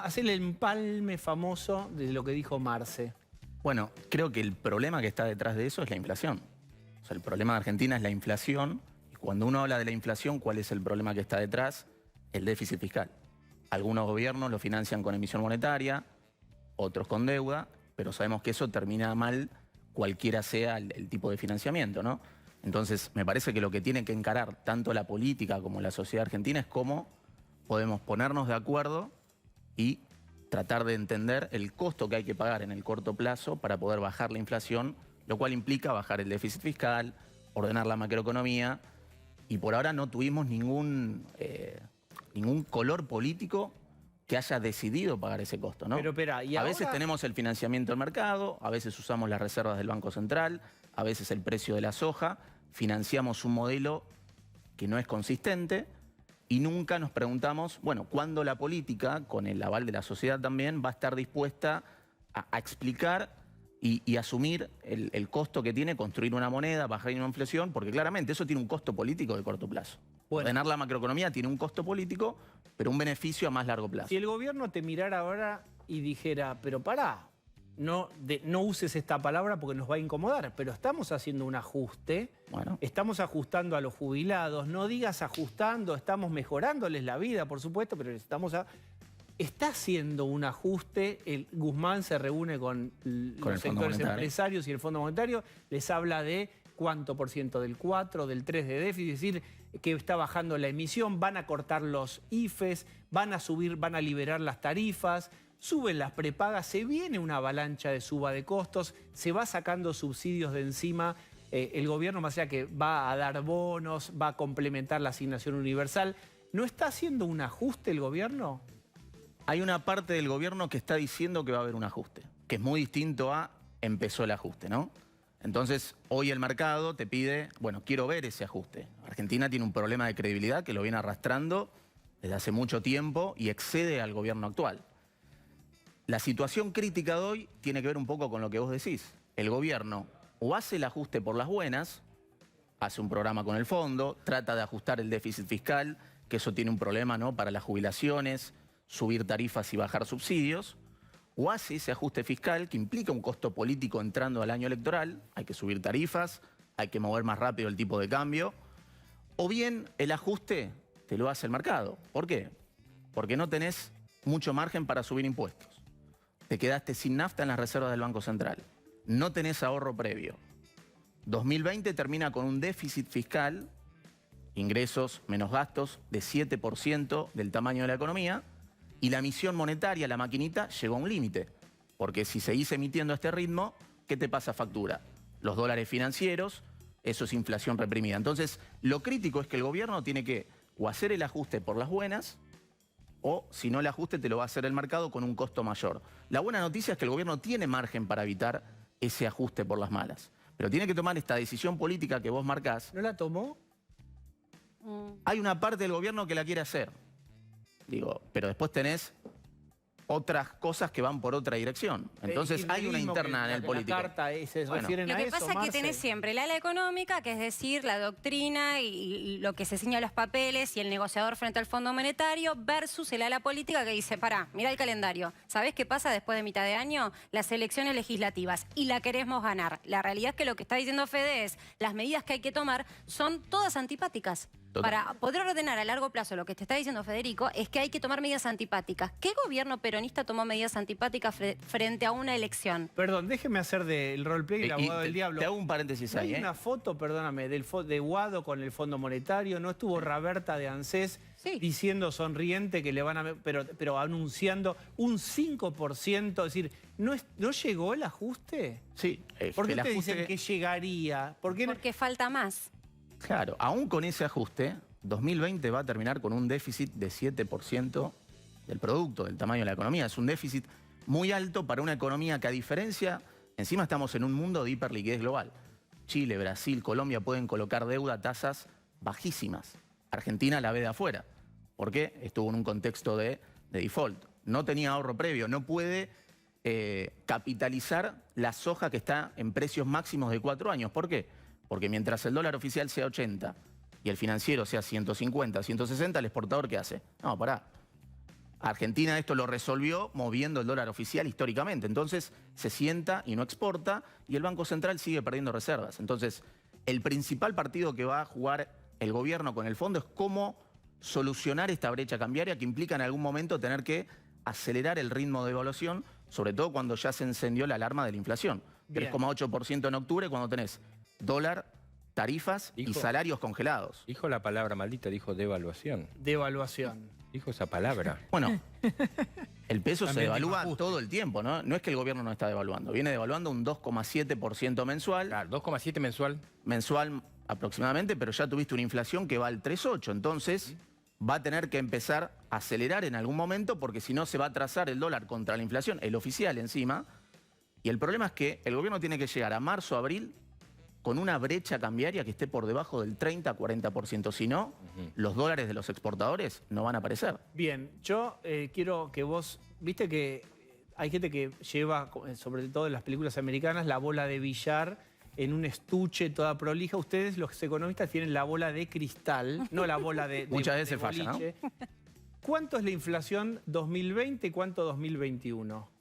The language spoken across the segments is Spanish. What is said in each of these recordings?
hacer el empalme famoso de lo que dijo Marce. Bueno, creo que el problema que está detrás de eso es la inflación. O sea, el problema de Argentina es la inflación. Y cuando uno habla de la inflación, ¿cuál es el problema que está detrás? El déficit fiscal. Algunos gobiernos lo financian con emisión monetaria, otros con deuda, pero sabemos que eso termina mal cualquiera sea el tipo de financiamiento, ¿no? Entonces, me parece que lo que tiene que encarar tanto la política como la sociedad argentina es cómo podemos ponernos de acuerdo y tratar de entender el costo que hay que pagar en el corto plazo para poder bajar la inflación, lo cual implica bajar el déficit fiscal, ordenar la macroeconomía, y por ahora no tuvimos ningún color político que haya decidido pagar ese costo, ¿no? Pero espera, ¿y a ahora? veces tenemos el financiamiento del mercado, a veces usamos las reservas del Banco Central, a veces el precio de la soja, financiamos un modelo que no es consistente y nunca nos preguntamos, bueno, ¿cuándo la política, con el aval de la sociedad también, va a estar dispuesta a explicar y asumir el costo que tiene construir una moneda, bajar una inflación? Porque claramente eso tiene un costo político de corto plazo. Bueno. Ordenar la macroeconomía tiene un costo político, pero un beneficio a más largo plazo. Si el gobierno te mirara ahora y dijera, pero pará, no uses esta palabra porque nos va a incomodar, pero estamos haciendo un ajuste, Bueno. estamos ajustando a los jubilados, no digas ajustando, estamos mejorándoles la vida, por supuesto, pero está haciendo un ajuste. Guzmán se reúne con los sectores empresarios y el Fondo Monetario, les habla de cuánto por ciento del 4, del 3 de déficit, es decir, que está bajando la emisión, van a cortar los IFES, van a liberar las tarifas, suben las prepagas, se viene una avalancha de suba de costos, se va sacando subsidios de encima, el gobierno más allá que va a dar bonos, va a complementar la asignación universal. ¿No está haciendo un ajuste el gobierno? Hay una parte del gobierno que está diciendo que va a haber un ajuste, que es muy distinto a empezó el ajuste, ¿no? Entonces, hoy el mercado te pide, bueno, quiero ver ese ajuste. Argentina tiene un problema de credibilidad que lo viene arrastrando desde hace mucho tiempo y excede al gobierno actual. La situación crítica de hoy tiene que ver un poco con lo que vos decís. El gobierno o hace el ajuste por las buenas, hace un programa con el fondo, trata de ajustar el déficit fiscal, que eso tiene un problema, ¿no?, para las jubilaciones, subir tarifas y bajar subsidios, o hace ese ajuste fiscal que implica un costo político entrando al año electoral, hay que subir tarifas, hay que mover más rápido el tipo de cambio, o bien el ajuste te lo hace el mercado. ¿Por qué? Porque no tenés mucho margen para subir impuestos. Te quedaste sin nafta en las reservas del Banco Central. No tenés ahorro previo. 2020 termina con un déficit fiscal, ingresos menos gastos, de 7% del tamaño de la economía, y la emisión monetaria, la maquinita, llegó a un límite. Porque si seguís emitiendo a este ritmo, ¿qué te pasa factura? Los dólares financieros, eso es inflación reprimida. Entonces, lo crítico es que el gobierno tiene que o hacer el ajuste por las buenas, o si no el ajuste te lo va a hacer el mercado con un costo mayor. La buena noticia es que el gobierno tiene margen para evitar ese ajuste por las malas. Pero tiene que tomar esta decisión política que vos marcás. ¿No la tomó? Hay una parte del gobierno que la quiere hacer. Digo, pero después tenés otras cosas que van por otra dirección. Entonces hay una interna en el político. La carta se refieren Lo a que eso, pasa es que tenés siempre la ala económica, que es decir, la doctrina y lo que se ciña a los papeles y el negociador frente al Fondo Monetario, versus el ala política que dice, pará, mirá el calendario. ¿Sabés qué pasa después de mitad de año? Las elecciones legislativas. Y la queremos ganar. La realidad es que lo que está diciendo Fede es, las medidas que hay que tomar son todas antipáticas. Total. Para poder ordenar a largo plazo lo que te está diciendo Federico es que hay que tomar medidas antipáticas. ¿Qué gobierno peronista tomó medidas antipáticas frente a una elección? Perdón, déjeme hacer del roleplay el abogado del diablo. Te hago un paréntesis ¿No ahí, hay una foto, perdóname, de Guado con el Fondo Monetario? ¿No estuvo Raberta de ANSES diciendo sonriente que le van a... pero anunciando un 5%? Es decir, ¿no llegó el ajuste? Sí. ¿Por qué ustedes dicen que llegaría? Porque falta más. Claro, aún con ese ajuste, 2020 va a terminar con un déficit de 7% del producto, del tamaño de la economía. Es un déficit muy alto para una economía que, a diferencia, encima estamos en un mundo de hiperliquidez global. Chile, Brasil, Colombia pueden colocar deuda a tasas bajísimas. Argentina la ve de afuera. ¿Por qué? Estuvo en un contexto de default. No tenía ahorro previo, no puede capitalizar la soja que está en precios máximos de 4 años. ¿Por qué? Porque mientras el dólar oficial sea 80 y el financiero sea 150, 160, ¿el exportador qué hace? No, pará. Argentina esto lo resolvió moviendo el dólar oficial históricamente. Entonces se sienta y no exporta y el Banco Central sigue perdiendo reservas. Entonces el principal partido que va a jugar el gobierno con el fondo es cómo solucionar esta brecha cambiaria que implica en algún momento tener que acelerar el ritmo de devaluación, sobre todo cuando ya se encendió la alarma de la inflación. 3,8% en octubre cuando tenés dólar, tarifas y salarios congelados. Dijo la palabra maldita, dijo devaluación. Devaluación. Dijo esa palabra. Bueno, el peso se También devalúa dijo todo el tiempo, ¿no? No es que el gobierno no está devaluando, viene devaluando un 2,7% mensual. Claro, 2,7 mensual. Mensual aproximadamente, pero ya tuviste una inflación que va al 3,8. Entonces va a tener que empezar a acelerar en algún momento porque si no se va a trazar el dólar contra la inflación, el oficial encima. Y el problema es que el gobierno tiene que llegar a marzo, abril con una brecha cambiaria que esté por debajo del 30-40%. Si no, los dólares de los exportadores no van a aparecer. Bien, yo quiero que vos, viste que hay gente que lleva, sobre todo en las películas americanas, la bola de billar en un estuche toda prolija. Ustedes, los economistas, tienen la bola de cristal, no la bola de Muchas veces falla, ¿no? ¿Cuánto es la inflación 2020 y cuánto 2021?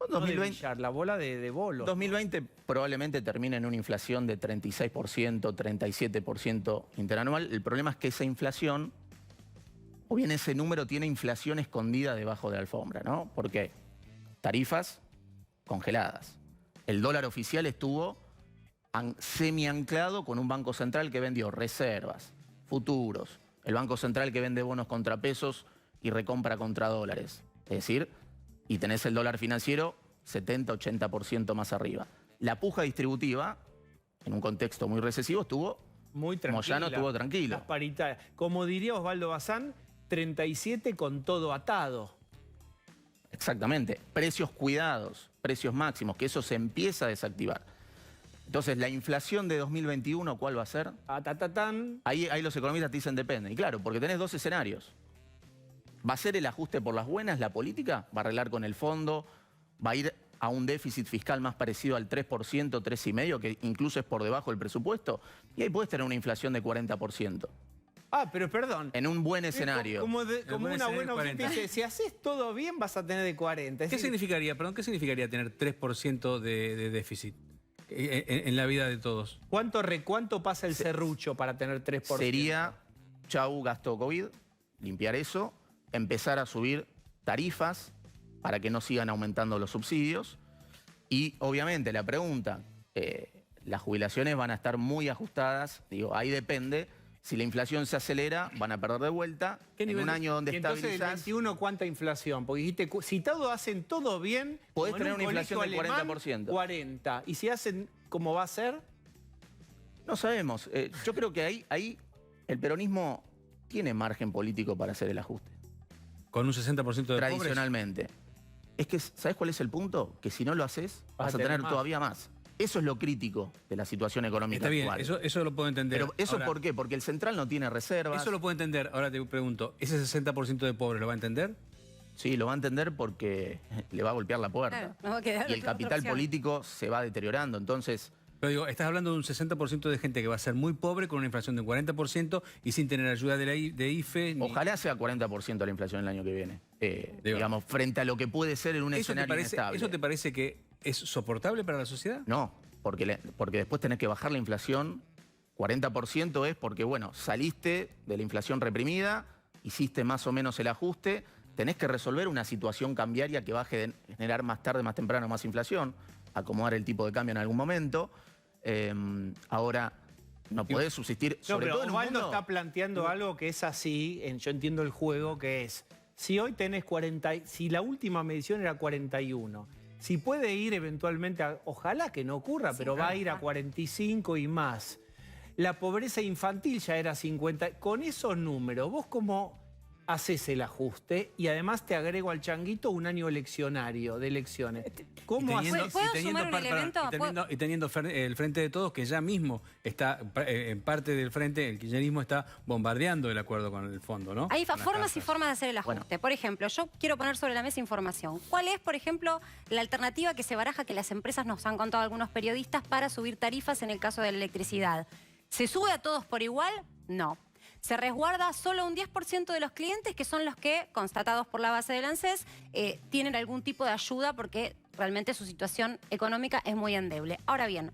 2020, no de billar, la bola de bolos. 2020 probablemente termine en una inflación de 36%, 37% interanual. El problema es que esa inflación, o bien ese número tiene inflación escondida debajo de la alfombra, ¿no? Porque tarifas congeladas. El dólar oficial estuvo semi-anclado con un banco central que vendió reservas, futuros, el banco central que vende bonos contra pesos y recompra contra dólares. Es decir, y tenés el dólar financiero 70-80% más arriba. La puja distributiva, en un contexto muy recesivo, estuvo muy tranquila. Moyano estuvo tranquilo. Las paritarias. Como diría Osvaldo Bazán, 37 con todo atado. Exactamente. Precios cuidados, precios máximos, que eso se empieza a desactivar. Entonces, la inflación de 2021, ¿cuál va a ser? Ahí los economistas te dicen depende. Y claro, porque tenés dos escenarios. ¿Va a ser el ajuste por las buenas, la política? ¿Va a arreglar con el fondo? ¿Va a ir a un déficit fiscal más parecido al 3%, 3,5%, que incluso es por debajo del presupuesto? Y ahí puedes tener una inflación de 40%. Pero perdón. En un buen escenario. Como una buena opción. Dice, si haces todo bien, vas a tener de 40. ¿Qué significaría tener 3% de déficit en la vida de todos? ¿Cuánto pasa el serrucho para tener 3%? Sería, chau, gasto COVID, limpiar eso, empezar a subir tarifas para que no sigan aumentando los subsidios. Y obviamente la pregunta, las jubilaciones van a estar muy ajustadas, digo, ahí depende. Si la inflación se acelera, van a perder de vuelta. En un año donde estabilizás... Entonces, el 21, ¿cuánta inflación? Porque dijiste, si hacen todo bien... Podés tener una inflación del 40%. 40. ¿Y si hacen como va a ser? No sabemos. Yo creo que ahí el peronismo tiene margen político para hacer el ajuste. ¿Con un 60% de tradicionalmente. pobres? Es que, ¿sabes cuál es el punto? Que si no lo haces, vas a tener todavía más. Eso es lo crítico de la situación económica actual. Está bien, eso lo puedo entender. Pero ¿eso por qué? Porque el central no tiene reservas. Eso lo puedo entender. Ahora te pregunto, ¿ese 60% de pobres lo va a entender? Sí, lo va a entender porque le va a golpear la puerta. Claro, no va a quedar y el capital político se va deteriorando. Entonces... Pero digo, estás hablando de un 60% de gente que va a ser muy pobre con una inflación de un 40% y sin tener ayuda de IFE. Ojalá sea 40% la inflación el año que viene. Digamos, frente a lo que puede ser en un escenario inestable. ¿Eso te parece que es soportable para la sociedad? No, porque después tenés que bajar la inflación. 40% es porque, bueno, saliste de la inflación reprimida, hiciste más o menos el ajuste, tenés que resolver una situación cambiaria que va a generar más tarde, más temprano, más inflación, acomodar el tipo de cambio en algún momento. Ahora, no podés subsistir, sobre todo en un mundo... está planteando algo que es así, yo entiendo el juego, que es, si hoy tenés 40, si la última medición era 41, si puede ir eventualmente, ojalá que no ocurra, pero va a ir a 45 y más. La pobreza infantil ya era 50. Con esos números, ¿vos cómo haces el ajuste? Y además te agrego al changuito un año eleccionario, de elecciones. ¿Cómo haces? ¿Puedo sumar un elemento? Y teniendo el Frente de Todos, que ya mismo está, en parte del Frente, el kirchnerismo está bombardeando el acuerdo con el fondo, ¿no? Hay formas y formas de hacer el ajuste. Bueno. Por ejemplo, yo quiero poner sobre la mesa información. ¿Cuál es, por ejemplo, la alternativa que se baraja, que las empresas nos han contado algunos periodistas, para subir tarifas en el caso de la electricidad? ¿Se sube a todos por igual? No. se resguarda solo un 10% de los clientes, que son los que, constatados por la base del ANSES, tienen algún tipo de ayuda porque realmente su situación económica es muy endeble. Ahora bien,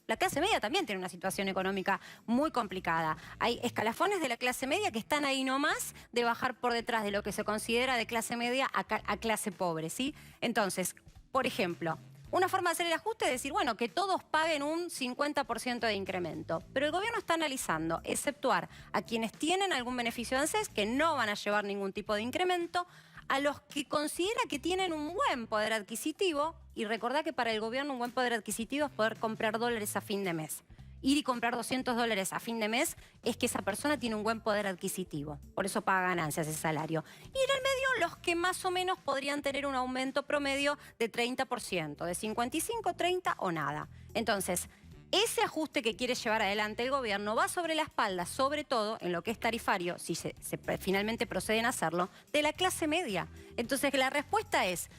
la clase media también tiene una situación económica muy complicada. Hay escalafones de la clase media que están ahí nomás de bajar por detrás de lo que se considera de clase media a clase pobre, ¿sí? Entonces, por ejemplo, una forma de hacer el ajuste es decir, bueno, que todos paguen un 50% de incremento. Pero el gobierno está analizando exceptuar a quienes tienen algún beneficio de ANSES, que no van a llevar ningún tipo de incremento, a los que considera que tienen un buen poder adquisitivo, y recordá que para el gobierno un buen poder adquisitivo es poder comprar dólares a fin de mes. Ir y comprar $200 a fin de mes es que esa persona tiene un buen poder adquisitivo. Por eso paga ganancias ese salario. Y en el medio los que más o menos podrían tener un aumento promedio de 30%, de 55, 30 o nada. Entonces, ese ajuste que quiere llevar adelante el gobierno va sobre la espalda, sobre todo en lo que es tarifario, si se finalmente proceden a hacerlo, de la clase media. Entonces la respuesta es,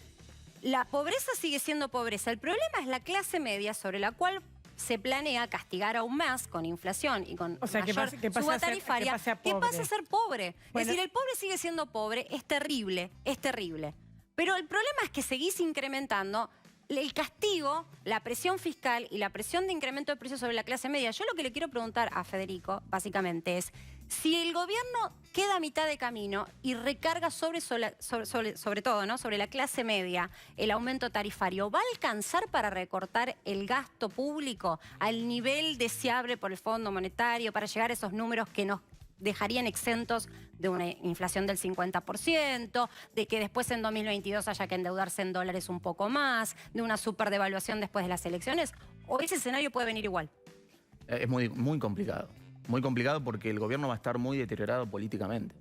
la pobreza sigue siendo pobreza. El problema es la clase media sobre la cual se planea castigar aún más con inflación y con mayor suba tarifaria, que pase a ser pobre. Bueno, es decir, el pobre sigue siendo pobre, es terrible, es terrible. Pero el problema es que seguís incrementando el castigo, la presión fiscal y la presión de incremento de precios sobre la clase media. Yo lo que le quiero preguntar a Federico, básicamente, es si el gobierno queda a mitad de camino y recarga sobre todo, ¿no?, sobre la clase media el aumento tarifario, ¿va a alcanzar para recortar el gasto público al nivel deseable por el Fondo Monetario para llegar a esos números que nos dejarían exentos de una inflación del 50%, de que después en 2022 haya que endeudarse en dólares un poco más, de una superdevaluación después de las elecciones? ¿O ese escenario puede venir igual? Es muy complicado. Muy complicado porque el gobierno va a estar muy deteriorado políticamente.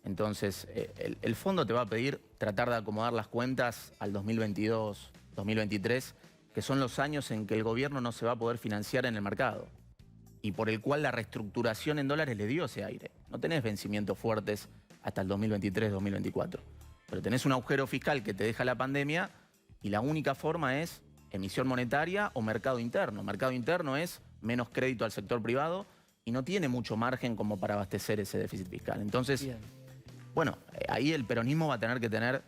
Entonces, el fondo te va a pedir tratar de acomodar las cuentas al 2022, 2023, que son los años en que el gobierno no se va a poder financiar en el mercado y por el cual la reestructuración en dólares le dio ese aire. No tenés vencimientos fuertes hasta el 2023, 2024. Pero tenés un agujero fiscal que te deja la pandemia y la única forma es emisión monetaria o mercado interno. Mercado interno es menos crédito al sector privado y no tiene mucho margen como para abastecer ese déficit fiscal. Entonces, bien, bueno, ahí el peronismo va a tener que tener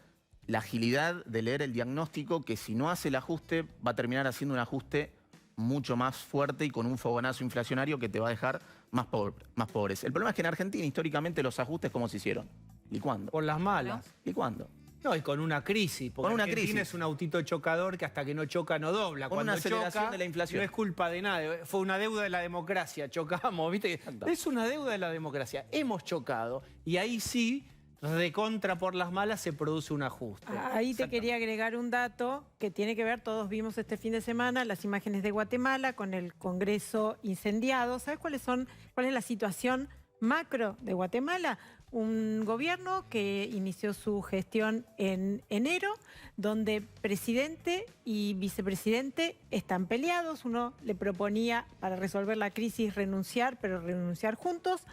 la agilidad de leer el diagnóstico, que si no hace el ajuste va a terminar haciendo un ajuste mucho más fuerte y con un fogonazo inflacionario que te va a dejar más pobres. El problema es que en Argentina históricamente los ajustes, ¿cómo se hicieron? ¿Licuando? Por las malas. ¿Licuando? No, y con una crisis, porque Argentina es un autito chocador que hasta que no choca no dobla. Con Cuando una aceleración choca, de la inflación. No es culpa de nadie, fue una deuda de la democracia, chocamos, ¿viste? Es una deuda de la democracia, hemos chocado y ahí sí, recontra por las malas, se produce un ajuste. Ahí te quería agregar un dato que tiene que ver, todos vimos este fin de semana las imágenes de Guatemala con el Congreso incendiado. ¿Sabes cuál es la situación macro de Guatemala? Un gobierno que inició su gestión en enero, donde presidente y vicepresidente están peleados. Uno le proponía para resolver la crisis renunciar, pero renunciar juntos.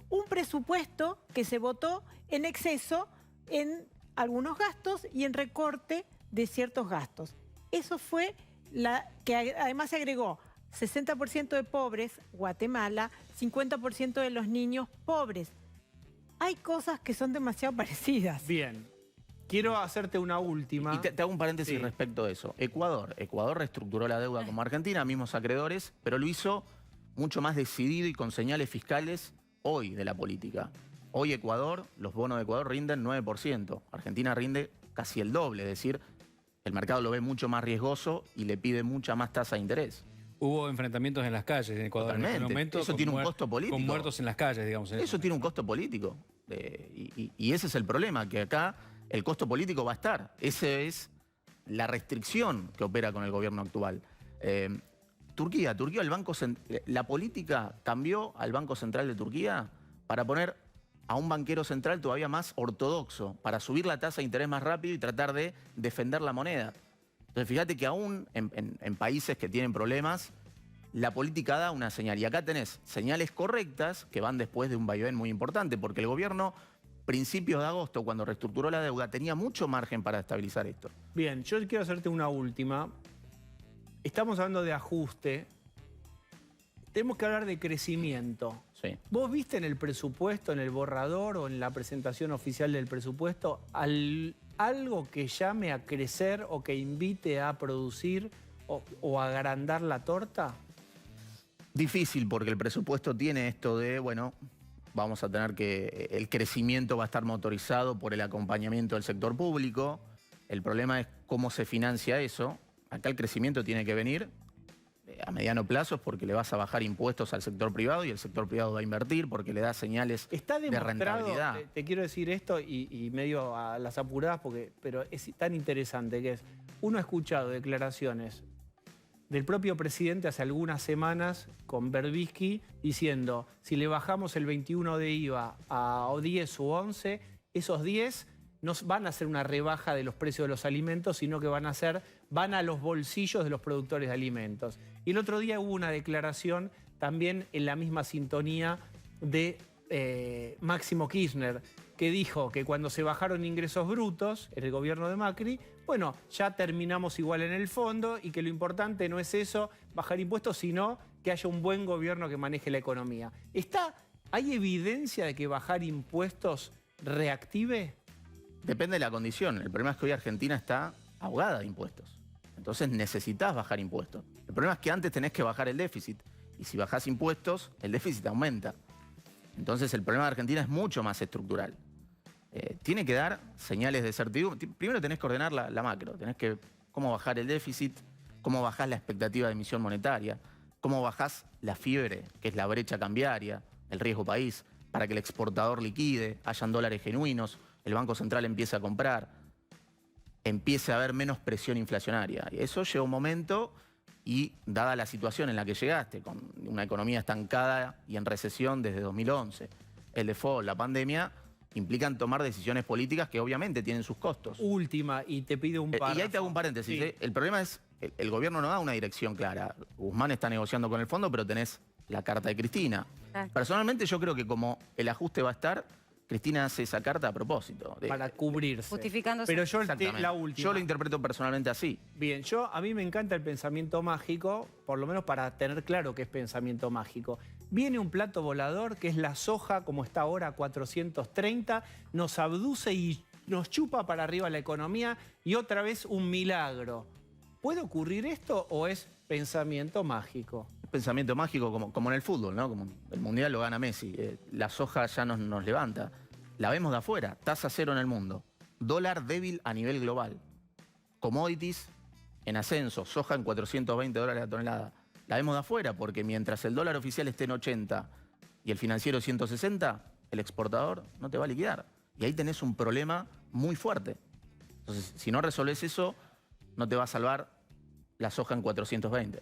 Un presupuesto que se votó en exceso en algunos gastos y en recorte de ciertos gastos. Eso fue que además se agregó 60% de pobres, Guatemala, 50% de los niños pobres. Hay cosas que son demasiado parecidas. Bien. Quiero hacerte una última. Y te hago un paréntesis respecto de eso. Ecuador reestructuró la deuda como Argentina, mismos acreedores, pero lo hizo mucho más decidido y con señales fiscales hoy de la política. Hoy Ecuador, los bonos de Ecuador rinden 9%. Argentina rinde casi el doble, es decir, el mercado lo ve mucho más riesgoso y le pide mucha más tasa de interés. Hubo enfrentamientos en las calles en Ecuador. Totalmente. En este momento. Eso tiene un costo político. Con muertos en las calles, digamos. Eso tiene un costo político. Y ese es el problema, que acá el costo político va a estar. Esa es la restricción que opera con el gobierno actual. Turquía, la política cambió al Banco Central de Turquía para poner a un banquero central todavía más ortodoxo, para subir la tasa de interés más rápido y tratar de defender la moneda. Entonces fíjate que aún en países que tienen problemas, la política da una señal. Y acá tenés señales correctas que van después de un vaivén muy importante, porque el gobierno, principios de agosto, cuando reestructuró la deuda, tenía mucho margen para estabilizar esto. Bien, yo quiero hacerte una última. Estamos hablando de ajuste. Tenemos que hablar de crecimiento. Sí. ¿Vos viste en el presupuesto, en el borrador o en la presentación oficial del presupuesto algo que llame a crecer o que invite a producir o a agrandar la torta? Difícil porque el presupuesto tiene esto de, bueno, vamos a tener que el crecimiento va a estar motorizado por el acompañamiento del sector público. El problema es cómo se financia eso. Acá el crecimiento tiene que venir a mediano plazo porque le vas a bajar impuestos al sector privado y el sector privado va a invertir porque le da señales Está de demostrado, rentabilidad. te quiero decir esto y medio a las apuradas, pero es tan interesante que es, uno ha escuchado declaraciones del propio presidente hace algunas semanas con Berbisky diciendo, si le bajamos el 21 de IVA a 10 u 11, esos 10 no van a hacer una rebaja de los precios de los alimentos, sino que van a los bolsillos de los productores de alimentos. Y el otro día hubo una declaración también en la misma sintonía de Máximo Kirchner, que dijo que cuando se bajaron ingresos brutos en el gobierno de Macri, bueno, ya terminamos igual en el fondo y que lo importante no es eso, bajar impuestos, sino que haya un buen gobierno que maneje la economía. ¿Hay evidencia de que bajar impuestos reactive? Depende de la condición. El problema es que hoy Argentina está ahogada de impuestos. Entonces necesitas bajar impuestos. El problema es que antes tenés que bajar el déficit. Y si bajás impuestos, el déficit aumenta. Entonces el problema de Argentina es mucho más estructural. Tiene que dar señales de certidumbre. Primero tenés que ordenar la macro. Tenés que cómo bajar el déficit, cómo bajás la expectativa de emisión monetaria, cómo bajás la fiebre, que es la brecha cambiaria, el riesgo país, para que el exportador liquide, hayan dólares genuinos, el Banco Central empiece a comprar, empiece a haber menos presión inflacionaria. Y eso lleva un momento y, dada la situación en la que llegaste, con una economía estancada y en recesión desde 2011, el default, la pandemia, implican tomar decisiones políticas que obviamente tienen sus costos. Última, y te pido un párrafo. Y ahí te hago un paréntesis. Sí. El problema es, el gobierno no da una dirección clara. Guzmán está negociando con el fondo, pero tenés la carta de Cristina. Claro. Personalmente yo creo que como el ajuste va a estar, Cristina hace esa carta a propósito. Para cubrirse. Justificándose. Pero yo Exactamente. la última. Yo lo interpreto personalmente así. Bien, a mí me encanta el pensamiento mágico, por lo menos para tener claro qué es pensamiento mágico. Viene un plato volador que es la soja, como está ahora, 430, nos abduce y nos chupa para arriba la economía y otra vez un milagro. ¿Puede ocurrir esto o es pensamiento mágico? Pensamiento mágico como en el fútbol, ¿no? Como el Mundial lo gana Messi. La soja ya nos levanta. La vemos de afuera, tasa cero en el mundo. Dólar débil a nivel global. Commodities en ascenso, soja en $420 la tonelada. La vemos de afuera porque mientras el dólar oficial esté en 80 y el financiero 160, el exportador no te va a liquidar. Y ahí tenés un problema muy fuerte. Entonces, si no resolvés eso, no te va a salvar la soja en 420.